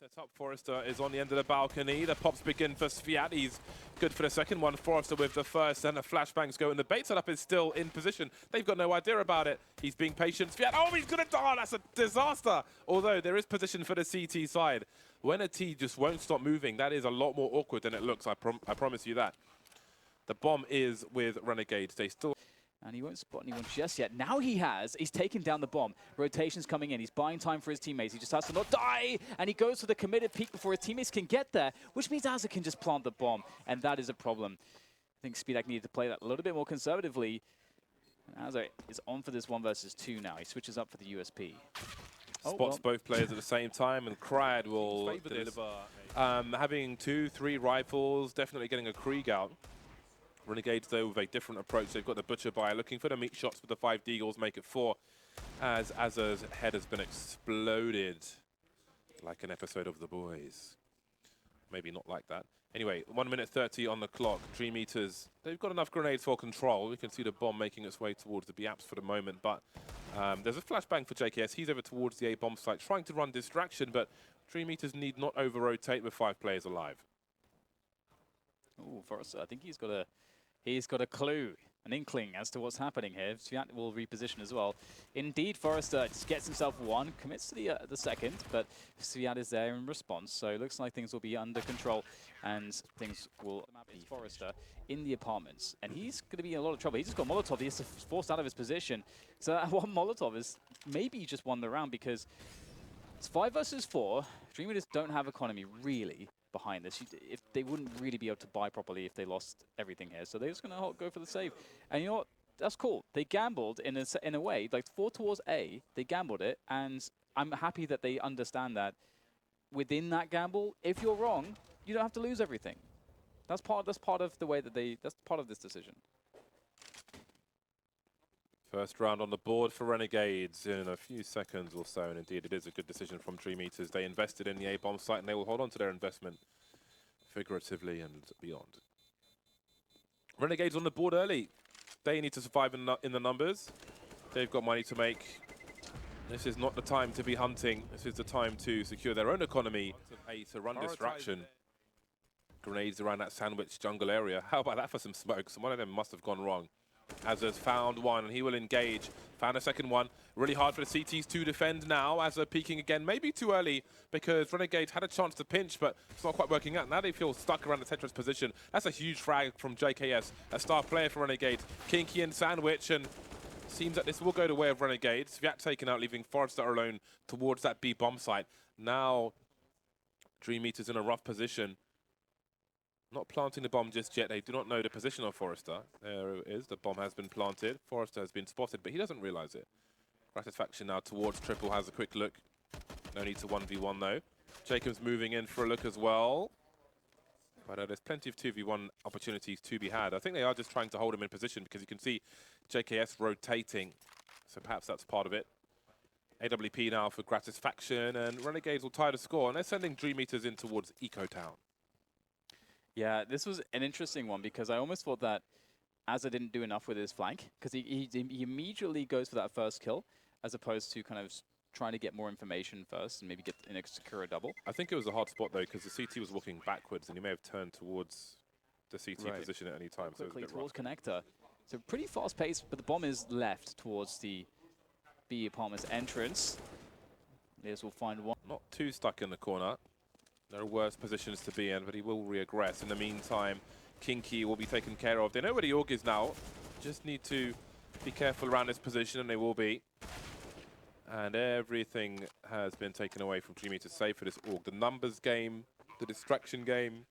Set up, Forrester is on the end of the balcony. The pops begin for Sviat. He's good for the second one. Forrester with the first, and the flashbangs go, and the bait setup is still in position. They've got no idea about it. He's being patient. Sviat, oh, he's gonna die. That's a disaster. Although there is position for the CT side. When a T just won't stop moving, that is a lot more awkward than it looks. I promise you that. The bomb is with Renegades. They still... And he won't spot anyone just yet. Now he has. He's taken down the bomb. Rotation's coming in. He's buying time for his teammates. He just has to not die. And he goes for the committed peek before his teammates can get there, which means Azza can just plant the bomb. And that is a problem. I think Speedak needed to play that a little bit more conservatively. And Azza is on for this 1 versus 2 now. He switches up for the USP. Spots both players at the same time, and Kriad will deliver. Having 2-3 rifles, definitely getting a Krieg out. Renegades, though, with a different approach. They've got the Butcher Buyer looking for the meat shots with the 5 Deagles, make it 4, as Azza's head has been exploded like an episode of The Boys. Maybe not like that. Anyway, 1 minute 30 on the clock. Dreameaters, they've got enough grenades for control. We can see the bomb making its way towards the B-Apps for the moment, but there's a flashbang for JKS. He's over towards the A-bomb site, trying to run distraction, but Dreameaters need not over-rotate with 5 players alive. Oh, Forrester, I think he's got a clue, an inkling as to what's happening here. Sviat will reposition as well. Indeed, Forrester just gets himself 1, commits to the second, but Sviat is there in response, so it looks like things will be under control, and things will be Forrester in the apartments. And he's going to be in a lot of trouble. He's just got Molotov. He's forced out of his position. So that one Molotov is maybe just won the round, because it's 5 versus 4. Dreameaters don't have economy, really, behind this. If they wouldn't really be able to buy properly if they lost everything here. So they're just going to go for the save. And you know what? That's cool. They gambled in a way, like 4 towards A, they gambled it, and I'm happy that they understand that within that gamble, if you're wrong, you don't have to lose everything. That's part of the way that that's part of this decision. First round on the board for Renegades in a few seconds or so, and indeed it is a good decision from Dreameaters. They invested in the A-bomb site, and they will hold on to their investment figuratively and beyond. Renegades on the board early. They need to survive in the numbers. They've got money to make. This is not the time to be hunting. This is the time to secure their own economy. To run distraction. Grenades around that sandwich jungle area. How about that for some smoke? One of them must have gone wrong. Azza's found one, and he will engage. Found a second one. Really hard for the CTs to defend now. Azza peeking again, maybe too early, because Renegades had a chance to pinch, but it's not quite working out. Now they feel stuck around the Tetris position. That's a huge frag from JKS, a star player for Renegades. Kinky and Sandwich, and seems that this will go the way of Renegades. Sviat taken out, leaving Forrester alone towards that B bomb site. Now Dreameaters in a rough position. Not planting the bomb just yet. They do not know the position of Forrester. There it is. The bomb has been planted. Forrester has been spotted, but he doesn't realize it. Satisfaction now towards Triple, has a quick look. No need to 1v1 though. Jacob's moving in for a look as well. But there's plenty of 2v1 opportunities to be had. I think they are just trying to hold him in position, because you can see JKS rotating. So perhaps that's part of it. AWP now for Gratisfaction, and Renegades will tie the score. And they're sending Dreameaters in towards Eco Town. Yeah, this was an interesting one, because I almost thought that Azza didn't do enough with his flank, because he immediately goes for that first kill, as opposed to kind of trying to get more information first and maybe get in a secure double. I think it was a hard spot, though, because the CT was walking backwards, and he may have turned towards the CT position at any time. Quickly so towards connector. So pretty fast pace, but the bomb is left towards the B apartment's entrance. Liz will find one. Not too stuck in the corner. No worse positions to be in, but he will reaggress. In the meantime, Kinky will be taken care of. They know where the Org is now. Just need to be careful around this position, and they will be. And everything has been taken away from Dreameaters save for this Org. The numbers game, the distraction game.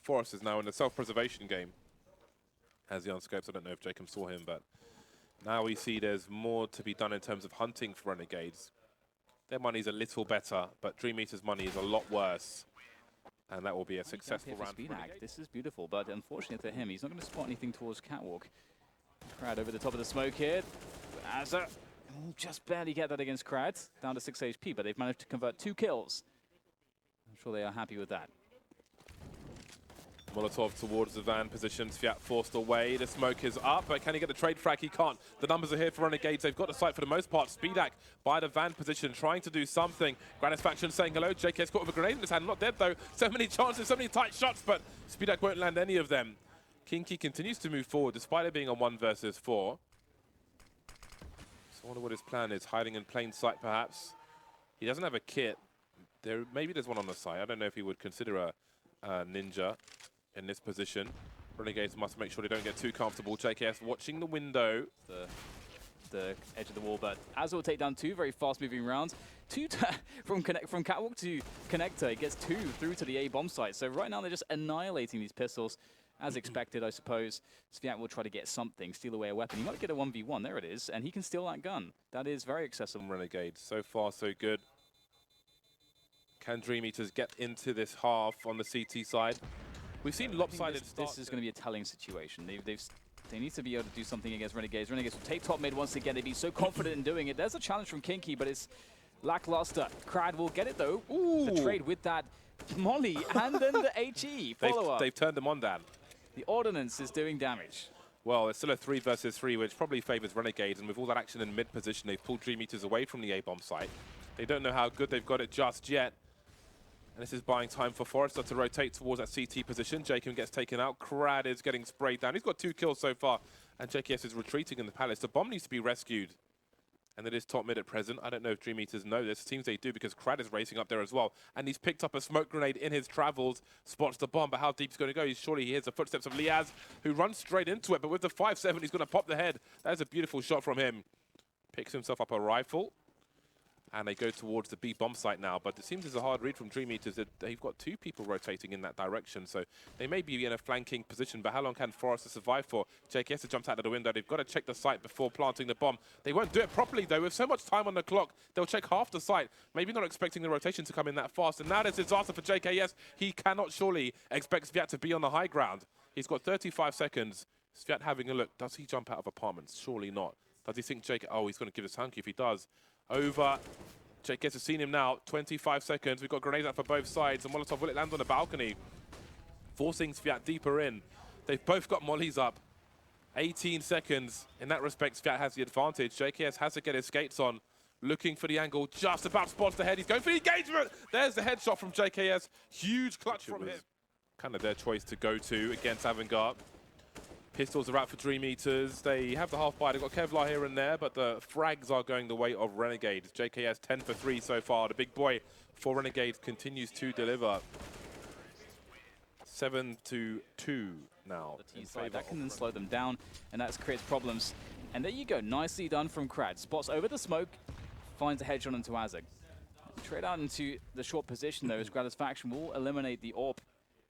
Forrest is now in the self-preservation game. Has the unscopes. I don't know if Jacob saw him, but now we see there's more to be done in terms of hunting for Renegades. Their money's a little better, but Dreameaters' money is a lot worse. And that will be a successful round for Renegades. This is beautiful, but unfortunately for him, he's not going to spot anything towards Catwalk. Crad over the top of the smoke here. Azza just barely get that against Crad, down to 6 HP, but they've managed to convert 2 kills. I'm sure they are happy with that. Molotov towards the van position. Sviat forced away. The smoke is up, but can he get the trade frag? He can't. The numbers are here for Renegades. They've got the site for the most part. Speedak by the van position, trying to do something. Gratisfaction saying hello. JK's caught with a grenade in his hand. Not dead, though. So many chances, so many tight shots, but Speedak won't land any of them. Kinky continues to move forward, despite it being a 1 versus 4. So I wonder what his plan is. Hiding in plain sight, perhaps. He doesn't have a kit. Maybe there's one on the site. I don't know if he would consider a ninja in this position. Renegades must make sure they don't get too comfortable. JKS watching the window. The edge of the wall, but Azor will take down 2 very fast-moving rounds. From catwalk to connector, it gets 2 through to the A bomb site. So right now they're just annihilating these pistols, as expected, I suppose. Sviat will try to get something, steal away a weapon. He might get a 1v1, there it is, and he can steal that gun. That is very accessible. Renegades, so far so good. Can Dreameaters get into this half on the CT side? We've seen lopsided starts. This is going to be a telling situation. They need to be able to do something against Renegades. Renegades will take top mid once again. They've been so confident in doing it. There's a challenge from Kinky, but it's lackluster. Crad will get it, though. Ooh. The trade with that molly and then the HE follow-up. They've turned them on, Dan. The ordnance is doing damage. Well, it's still a 3 versus 3, which probably favors Renegades, and with all that action in mid position, they've pulled Dreameaters away from the A-bomb site. They don't know how good they've got it just yet. And this is buying time for Forrester to rotate towards that CT position. Jacob gets taken out. Crad is getting sprayed down. He's got 2 kills so far. And JKS is retreating in the palace. The bomb needs to be rescued. And it is top mid at present. I don't know if Dreameaters know this. It seems they do because Crad is racing up there as well. And he's picked up a smoke grenade in his travels. Spots the bomb, but how deep he's going to go? Surely he hears the footsteps of Liaz, who runs straight into it. But with the 5-7, he's going to pop the head. That is a beautiful shot from him. Picks himself up a rifle. And they go towards the B bomb site now, but it seems there's a hard read from Dreameaters that they've got 2 people rotating in that direction, so they may be in a flanking position, but how long can Forrester survive for? JKS has jumped out of the window. They've got to check the site before planting the bomb. They won't do it properly, though. With so much time on the clock, they'll check half the site, maybe not expecting the rotation to come in that fast, and now there's disaster for JKS. He cannot surely expect Sviat to be on the high ground. He's got 35 seconds. Sviat having a look. Does he jump out of apartments? Surely not. Does he think JKS... Oh, he's going to give this hanky if he does. Over. JKS has seen him now. 25 seconds. We've got grenades out for both sides. And Molotov, will it land on the balcony? Forcing Sviat deeper in. They've both got mollies up. 18 seconds. In that respect, Sviat has the advantage. JKS has to get his skates on. Looking for the angle. Just about spots the head. He's going for the engagement. There's the headshot from JKS. Huge clutch from him. Kind of their choice to go to against Avangard. Pistols are out for Dreameaters. They have the half buy. They've got Kevlar here and there, but the frags are going the way of Renegades. JKS 10 for 3 so far. The big boy for Renegades continues to deliver. 7-2 now. The T side, that can then slow them down, and that creates problems. And there you go. Nicely done from Crad. Spots over the smoke, finds a headshot into Azag. Trade out into the short position, though, as Gratisfaction will eliminate the AWP.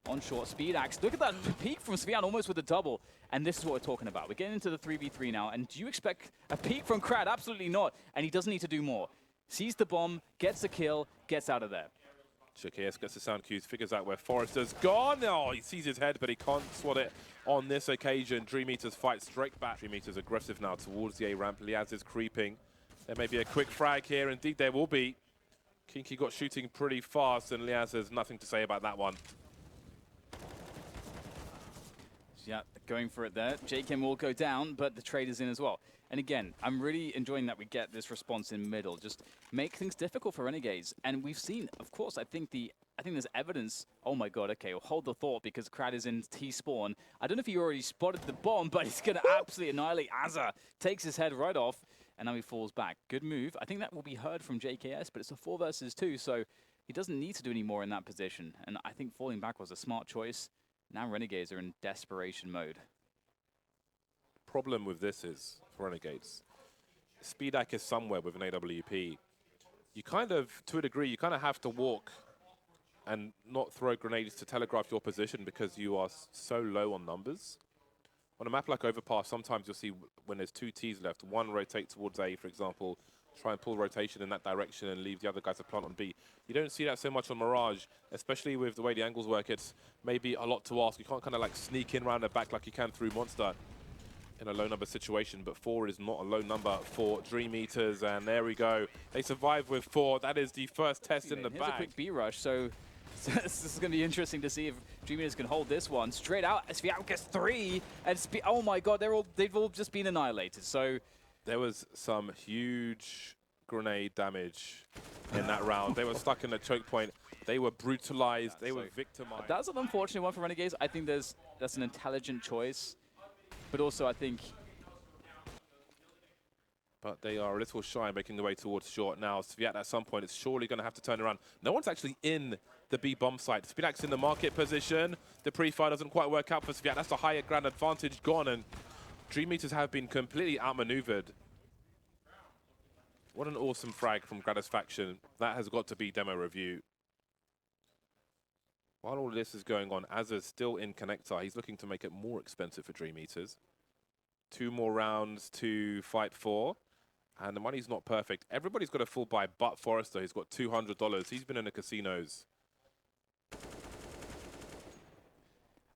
On short, speed axe. Look at that peek from Sviat, almost with a double. And this is what we're talking about. We're getting into the 3v3 now. And do you expect a peek from Crad? Absolutely not. And he doesn't need to do more. Sees the bomb, gets a kill, gets out of there. JKS gets the sound cues, figures out where Forrester's gone. Oh, he sees his head, but he can't swat it on this occasion. Dreameaters fight straight back. Dreameaters aggressive now towards the A ramp. Liaz is creeping. There may be a quick frag here. Indeed, there will be. Kinky got shooting pretty fast, and Liaz has nothing to say about that one. Yeah, going for it there. Jakem will go down, but the trade is in as well. And again, I'm really enjoying that we get this response in middle. Just make things difficult for Renegades. And we've seen, of course, I think there's evidence. Oh my god, okay, well, hold the thought because Crad is in T-spawn. I don't know if he already spotted the bomb, but he's going to absolutely annihilate Azza. Takes his head right off, and now he falls back. Good move. I think that will be heard from JKS, but it's a 4 versus 2, so he doesn't need to do any more in that position. And I think falling back was a smart choice. Now Renegades are in desperation mode. Problem with this is, for Renegades, Speedak is somewhere with an AWP. You kind of, to a degree, you kind of have to walk and not throw grenades to telegraph your position because you are so low on numbers. On a map like Overpass, sometimes you'll see when there's 2 Ts left, one rotate towards A, for example, try and pull rotation in that direction and leave the other guys to plant on B. You don't see that so much on Mirage, especially with the way the angles work. It's maybe a lot to ask. You can't kind of like sneak in around the back like you can through Monster in a low number situation, but 4 is not a low number for Dreameaters, and there we go. They survive with 4. That is the first test in the bag. Here's a quick B rush, so So this is going to be interesting to see if Dreameaters can hold this one. Straight out, Sviat gets 3, and oh my god, they've all just been annihilated. So there was some huge grenade damage in that round. They were stuck in the choke point. They were brutalized. They were victimized. That's an unfortunate one for Renegades. I think that's an intelligent choice, but also I think. But they are a little shy, making their way towards short now. Sviat at some point is surely going to have to turn around. No one's actually in the B bomb site. Spinak's in the market position. The pre-fire doesn't quite work out for Sviat. That's the higher ground advantage gone, and Dreameaters have been completely outmaneuvered. What an awesome frag from Gratisfaction. That has got to be demo review. While all of this is going on, Azza's still in connector. He's looking to make it more expensive for Dreameaters. 2 more rounds to fight for. And the money's not perfect. Everybody's got a full buy but Forrester. He's got $200. He's been in the casinos.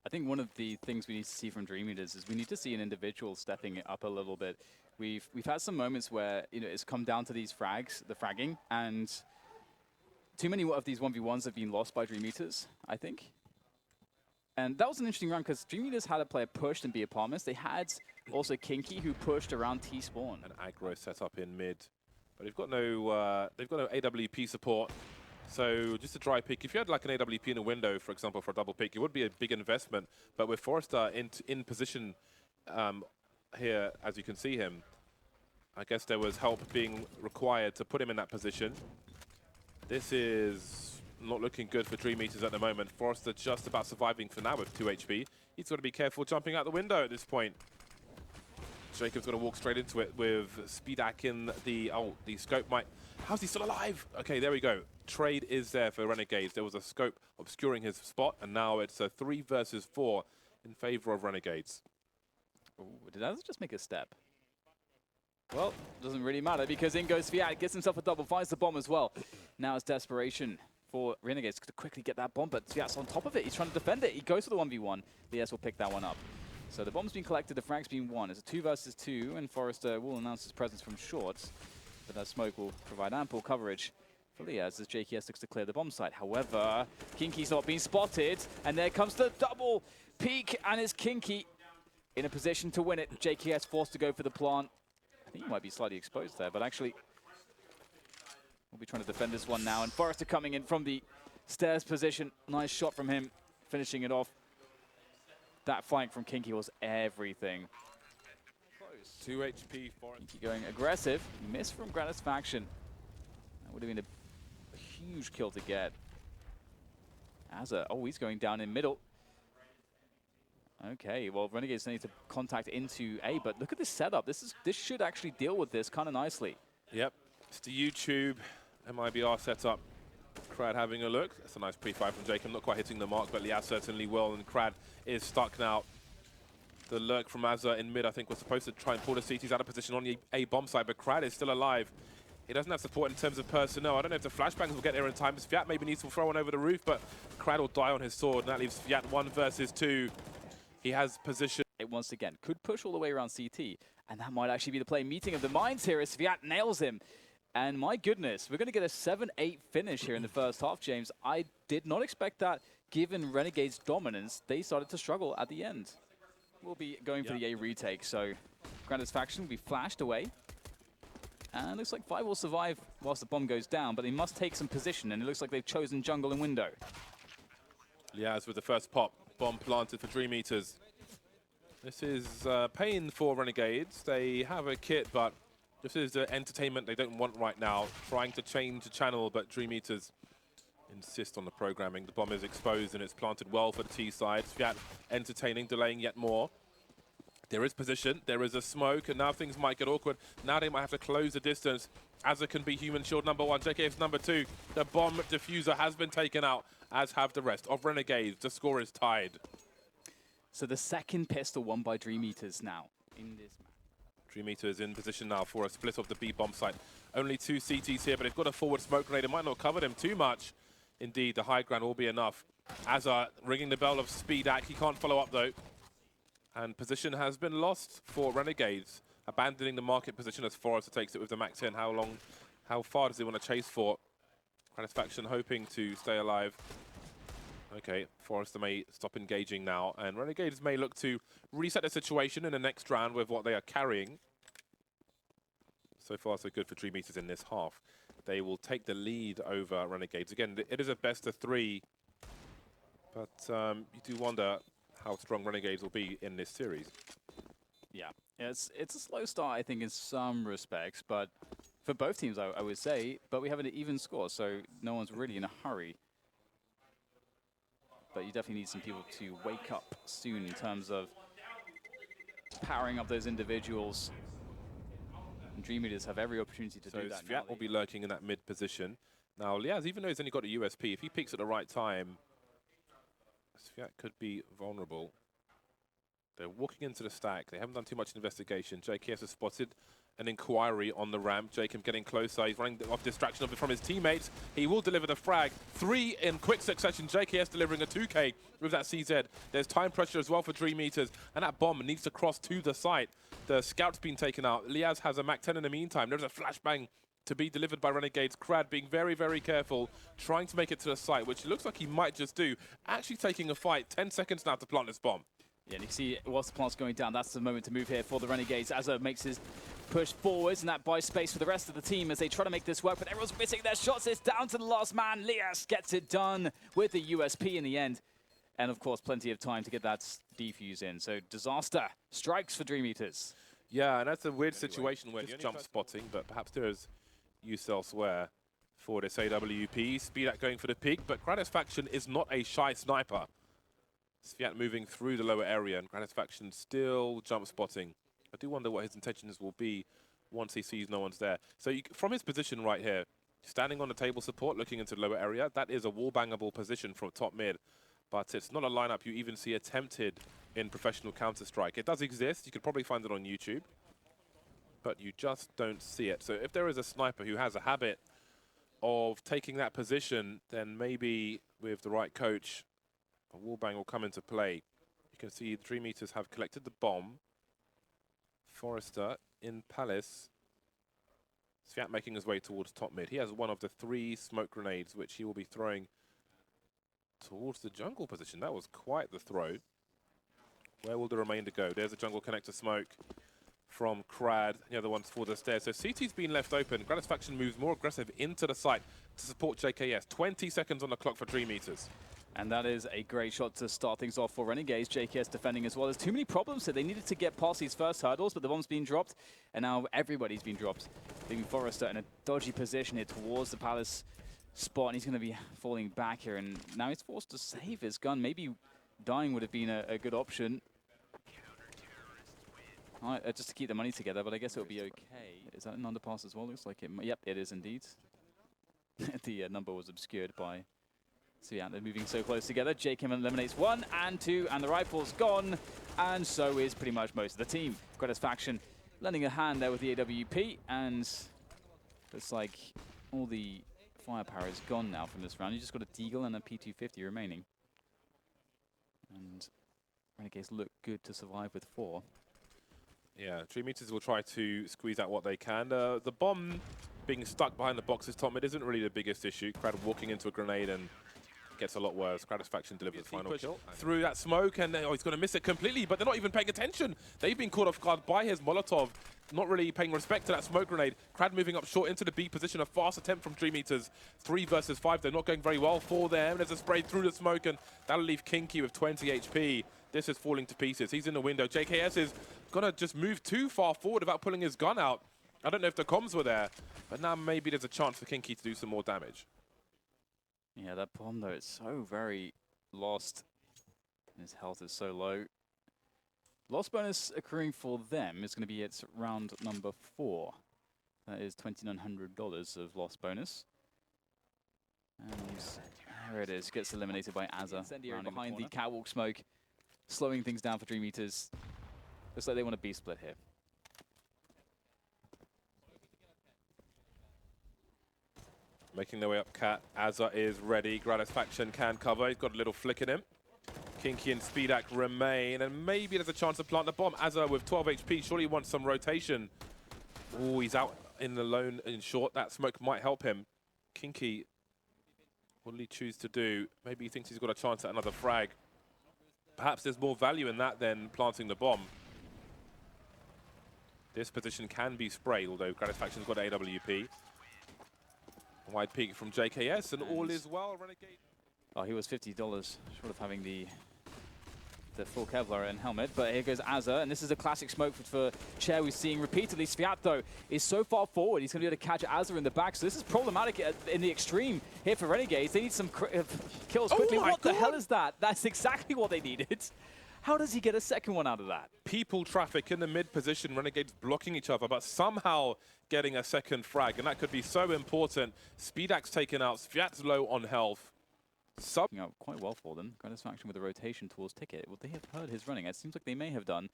I think one of the things we need to see from Dreameaters is we need to see an individual stepping it up a little bit. We've had some moments where it's come down to these frags, the fragging, and too many of these 1v1s have been lost by Dreameaters, I think. And that was an interesting round because Dreameaters had a player pushed in B apartments. They had also Kinky who pushed around T spawn. An aggro set up in mid, but they've got no AWP support. So just a dry pick. If you had like an AWP in a window, for example, for a double pick, it would be a big investment. But with Forrester in position here, as you can see him, I guess there was help being required to put him in that position. This is not looking good for Dreameaters at the moment. Forrester just about surviving for now with 2 HP. He's got to be careful jumping out the window at this point. Jacob's going to walk straight into it with Speedak in the... Oh, the scope might... How's he still alive? Okay, there we go. Trade is there for Renegades. There was a scope obscuring his spot, and now it's a 3 versus 4 in favor of Renegades. Ooh, did that just make a step? Well, doesn't really matter because in goes Sviat, gets himself a double, finds the bomb as well. Now it's desperation for Renegades to quickly get that bomb, but Sviat's on top of it. He's trying to defend it. He goes for the 1v1. The S will pick that one up. So the bomb's been collected, the frag's been won. It's a 2 versus 2, and Forrester will announce his presence from short. But that smoke will provide ample coverage for Liaz as JKS looks to clear the bomb site. However, Kinky's not been spotted, and there comes the double peek, and it's Kinky in a position to win it. JKS forced to go for the plant. I think he might be slightly exposed there, but actually we'll be trying to defend this one now. And Forrester coming in from the stairs position. Nice shot from him, finishing it off. That flank from Kinky was everything. 2 HP for Kinky going aggressive. Miss from Gratisfaction. That would have been a huge kill to get. Azza, oh, he's going down in middle. Okay, well, Renegades need to contact into A, but look at this setup. This should actually deal with this kind of nicely. Yep, it's the YouTube MIBR setup. Crad having a look. That's a nice pre-fire from Jacob. Not quite hitting the mark, but Liaz certainly will, and Crad is stuck now. The lurk from Azza in mid, I think, was supposed to try and pull the CTs out of position on the A bomb side, but Crad is still alive. He doesn't have support in terms of personnel. I don't know if the flashbangs will get there in time. Sviat maybe needs to throw one over the roof, but Crad will die on his sword, and that leaves Sviat 1 versus 2. He has position. It once again could push all the way around CT, and that might actually be the play. Meeting of the minds here as Sviat nails him. And my goodness, we're going to get a 7-8 finish here in the first half, James. I did not expect that. Given Renegade's dominance, they started to struggle at the end. We'll be going for the A retake, so Gratisfaction will be flashed away. And it looks like 5 will survive whilst the bomb goes down, but they must take some position, and it looks like they've chosen jungle and window. Liaz with the first pop. Bomb planted for Dreameaters. This is pain for Renegades. They have a kit, but this is the entertainment they don't want right now. Trying to change the channel, but Dreameaters insist on the programming. The bomb is exposed, and it's planted well for the T side. Sviat entertaining, delaying yet more. There is position, there is a smoke, and now things might get awkward. Now they might have to close the distance. Azza can be human shield number 1, JKF's number 2. The bomb diffuser has been taken out, as have the rest of Renegades. The score is tied. So the second pistol won by Dreameaters now in this match. Dreameaters in position now for a split of the B bomb site. Only 2 CTs here, but they've got a forward smoke grenade. It might not cover them too much. Indeed, the high ground will be enough. Azza ringing the bell of Speedak. He can't follow up though. And position has been lost for Renegades, abandoning the market position as Forrester takes it with the Mac 10. How far does he want to chase for? Gratisfaction hoping to stay alive. Okay, Forrester may stop engaging now, and Renegades may look to reset the situation in the next round with what they are carrying. So far, so good for Dreameaters in this half. They will take the lead over Renegades. Again, it is a best of 3, but you do wonder how strong Renegades will be in this series. Yeah, it's a slow start, I think, in some respects, but for both teams, I would say. But we have an even score, so no one's really in a hurry. But you definitely need some people to wake up soon in terms of powering up those individuals. And Dreameaters have every opportunity to do that. So Sviat will be lurking in that mid position. Now, Liaz, even though he's only got a USP, if he peaks at the right time, Sviat could be vulnerable. They're walking into the stack. They haven't done too much investigation. JKS has spotted an inquiry on the ramp. Jacob getting closer. He's running off distraction from his teammates. He will deliver the frag. 3 in quick succession. JKS delivering a 2K with that CZ. There's time pressure as well for Dreameaters. And that bomb needs to cross to the site. The scout's been taken out. Liaz has a Mac-10 in the meantime. There's a flashbang to be delivered by Renegades. Crad being very, very careful, trying to make it to the site, which looks like he might just do. Actually taking a fight. 10 seconds now to plant this bomb. Yeah, and you see whilst the plant's going down, that's the moment to move here for the Renegades. Azza makes his push forwards, and that buys space for the rest of the team as they try to make this work, but everyone's missing their shots. It's down to the last man. Lias gets it done with the USP in the end. And of course, plenty of time to get that defuse in. So disaster strikes for Dreameaters. Yeah, and that's a weird situation where just jump spotting, but perhaps there is use elsewhere for this AWP. Speedak going for the peak, but Gratisfaction is not a shy sniper. Sviat moving through the lower area, and Gratisfaction still jump spotting. I do wonder what his intentions will be once he sees no one's there. So from his position right here, standing on the table support, looking into the lower area, that is a wall-bangable position from top mid. But it's not a lineup you even see attempted in professional Counter-Strike. It does exist. You could probably find it on YouTube, but you just don't see it. So if there is a sniper who has a habit of taking that position, then maybe with the right coach, a wallbang will come into play. You can see Dreameaters have collected the bomb. Forrester in Palace. Sviat making his way towards top mid. He has one of the 3 smoke grenades, which he will be throwing towards the jungle position. That was quite the throw. Where will the remainder go? There's a jungle connector smoke from Crad. The other one's for the stairs. So CT's been left open. Gratisfaction moves more aggressive into the site to support JKS. 20 seconds on the clock for Dreameaters. And that is a great shot to start things off for Renegades. JKS defending as well. There's too many problems here. They needed to get past these first hurdles, but the bomb's been dropped, and now everybody's been dropped. Leaving Forrester in a dodgy position here towards the Palace spot, and he's going to be falling back here, and now he's forced to save his gun. Maybe dying would have been a good option. Just to keep the money together, but I guess it'll be okay. Is that an underpass as well? Looks like it. Yep, it is indeed. The number was obscured by... So yeah, they're moving so close together. Jacob eliminates 1 and 2, and the rifle's gone, and so is pretty much most of the team. Gratisfaction lending a hand there with the AWP, and looks like all the firepower is gone now from this round. You just got a Deagle and a P250 remaining. And Renegades look good to survive with 4. Yeah, Dreameaters will try to squeeze out what they can. The bomb being stuck behind the boxes top mid isn't really the biggest issue. Crad walking into a grenade and gets a lot worse. Gratisfaction delivers the final kill through that smoke, and he's going to miss it completely, but they're not even paying attention. They've been caught off guard by his Molotov, not really paying respect to that smoke grenade. Crad moving up short into the B position, a fast attempt from Dreameaters. 3 versus 5, they're not going very well for them. There's a spray through the smoke, and that'll leave Kinky with 20 HP. This is falling to pieces. He's in the window. JKS is going to just move too far forward without pulling his gun out. I don't know if the comms were there, but now maybe there's a chance for Kinky to do some more damage. Yeah, that bomb, though, it's so very lost. And his health is so low. Loss bonus accruing for them is going to be at round number 4. That is $2,900 of loss bonus. And there it is. Gets eliminated by Azza. Behind the catwalk smoke, slowing things down for Dreameaters. Looks like they want a B split here. Making their way up Cat. Azza is ready. Gratisfaction can cover. He's got a little flick in him. Kinky and Speedak remain, and maybe there's a chance to plant the bomb. Azza with 12 HP, surely wants some rotation. Oh, he's out in the lone in short. That smoke might help him. Kinky What will he choose to do? Maybe he thinks he's got a chance at another frag. Perhaps there's more value in that than planting the bomb. This position can be sprayed, although Gratisfaction's got AWP. Wide peek from JKS, and all is well. Renegade. Oh, he was $50 short of having the full Kevlar and helmet, but here goes Azza, and this is a classic smoke for Chair we've seen repeatedly. Sviat, though, is so far forward, he's going to be able to catch Azza in the back, so this is problematic in the extreme here for Renegades. They need some kills quickly. What the hell is that? That's exactly what they needed. How does he get a second one out of that? People traffic in the mid position, Renegades blocking each other, but somehow getting a second frag, and that could be so important. Speedax taken out, Sviat's low on health. Out quite well for them. Gratisfaction with a rotation towards Ticket. Would they have heard his running? It seems like they may have done.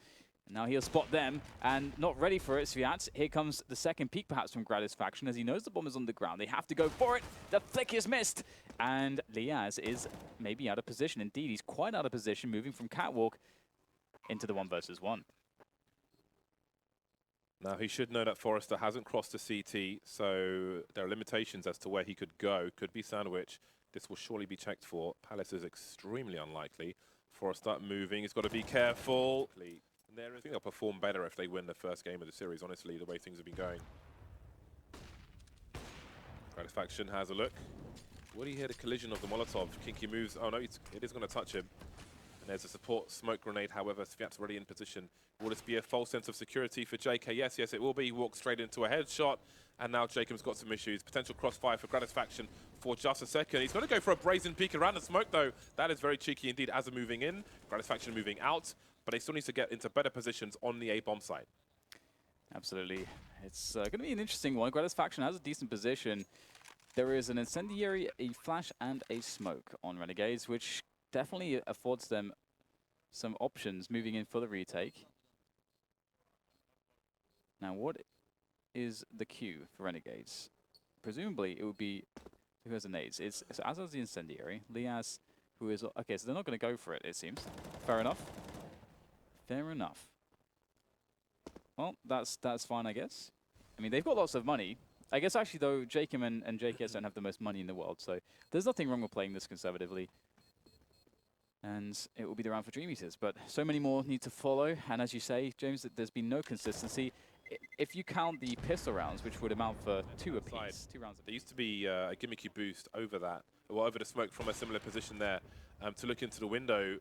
And now he'll spot them, and not ready for it, Sviat. Here comes the second peek, perhaps, from Gratisfaction, as he knows the bomb is on the ground. They have to go for it. The flick is missed, and Liaz is maybe out of position. Indeed, he's quite out of position, moving from Catwalk into the 1v1. Now, he should know that Forrester hasn't crossed the CT, so there are limitations as to where he could go. Could be Sandwich. This will surely be checked for. Palace is extremely unlikely. Forrester moving. He's got to be careful. I think they'll perform better if they win the first game of the series, honestly, the way things have been going. Gratisfaction has a look. Will he hear the collision of the Molotov? Kinky moves. Oh, no, it is going to touch him. And there's a support smoke grenade. However, Sviat's already in position. Will this be a false sense of security for JK? Yes, it will be. He walks straight into a headshot. And now Jacob's got some issues. Potential crossfire for Gratisfaction for just a second. He's going to go for a brazen peek around the smoke, though. That is very cheeky indeed. Azza moving in, Gratisfaction moving out. But they still need to get into better positions on the A-bomb side. Absolutely. It's going to be an interesting one. Gratisfaction has a decent position. There is an incendiary, a flash, and a smoke on Renegades, which definitely affords them some options moving in for the retake. Now, what is the queue for Renegades? Presumably, it would be who has the nades. It's Azza's the incendiary. Liaz, who is okay. So they're not going to go for it. It seems fair enough. Fair enough. Well, that's fine, I guess. I mean, they've got lots of money. I guess actually though, Jacob and JKS don't have the most money in the world, so there's nothing wrong with playing this conservatively. And it will be the round for Dreameaters, but so many more need to follow. And as you say, James, there's been no consistency. If you count the pistol rounds, which would amount for 2 apiece, 2 rounds apiece. There used to be a gimmicky boost over that, well, over the smoke from a similar position there, to look into the window.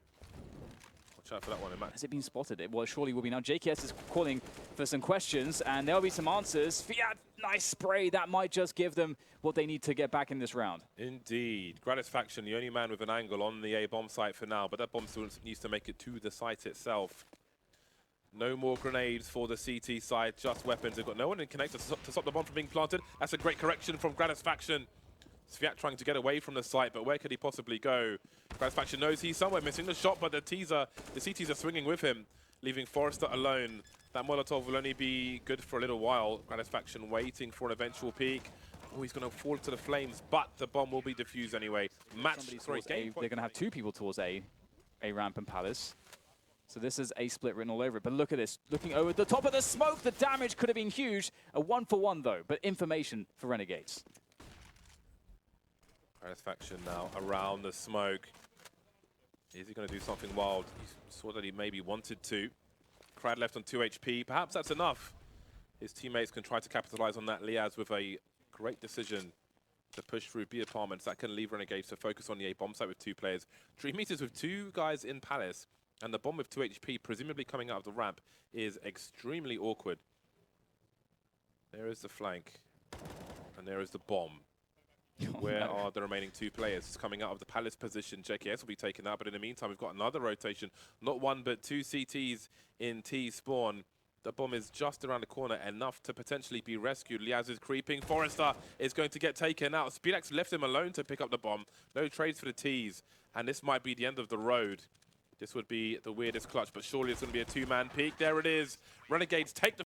Watch out for that one. Has it been spotted? Well, it surely will be now. JKS is calling for some questions, and there'll be some answers. Fiat, nice spray. That might just give them what they need to get back in this round. Indeed. Gratisfaction, the only man with an angle on the A-bomb site for now, but that bomb still needs to make it to the site itself. No more grenades for the CT side, just weapons. They've got no one in connector to stop the bomb from being planted. That's a great correction from Gratisfaction. Sviat trying to get away from the site, but where could he possibly go? Gratisfaction knows he's somewhere missing the shot, but the CTs are swinging with him, leaving Forrester alone. That Molotov will only be good for a little while. Gratisfaction waiting for an eventual peak. Oh, he's going to fall to the flames, but the bomb will be defused anyway. They're going to have 2 people towards A ramp and Palace. So this is A split written all over it. But look at this. Looking over the top of the smoke, the damage could have been huge. A 1-for-1 though, but information for Renegades. Gratisfaction now around the smoke. Is he going to do something wild? He saw that he maybe wanted to. Crad left on 2 HP. Perhaps that's enough. His teammates can try to capitalize on that. Liaz with a great decision to push through B apartments. That can leave Renegades to focus on the A-bomb site with 2 players. Dreameaters with 2 guys in Palace. And the bomb with 2 HP, presumably coming out of the ramp, is extremely awkward. There is the flank. And there is the bomb. Where are the remaining 2 players? It's coming out of the Palace position. JKS will be taken out, but in the meantime, we've got another rotation. Not 1, but 2 CTs in T spawn. The bomb is just around the corner, enough to potentially be rescued. Liaz is creeping. Forrester is going to get taken out. Speedax left him alone to pick up the bomb. No trades for the Ts, and this might be the end of the road. This would be the weirdest clutch, but surely it's going to be a 2-man peak. There it is. Renegades take the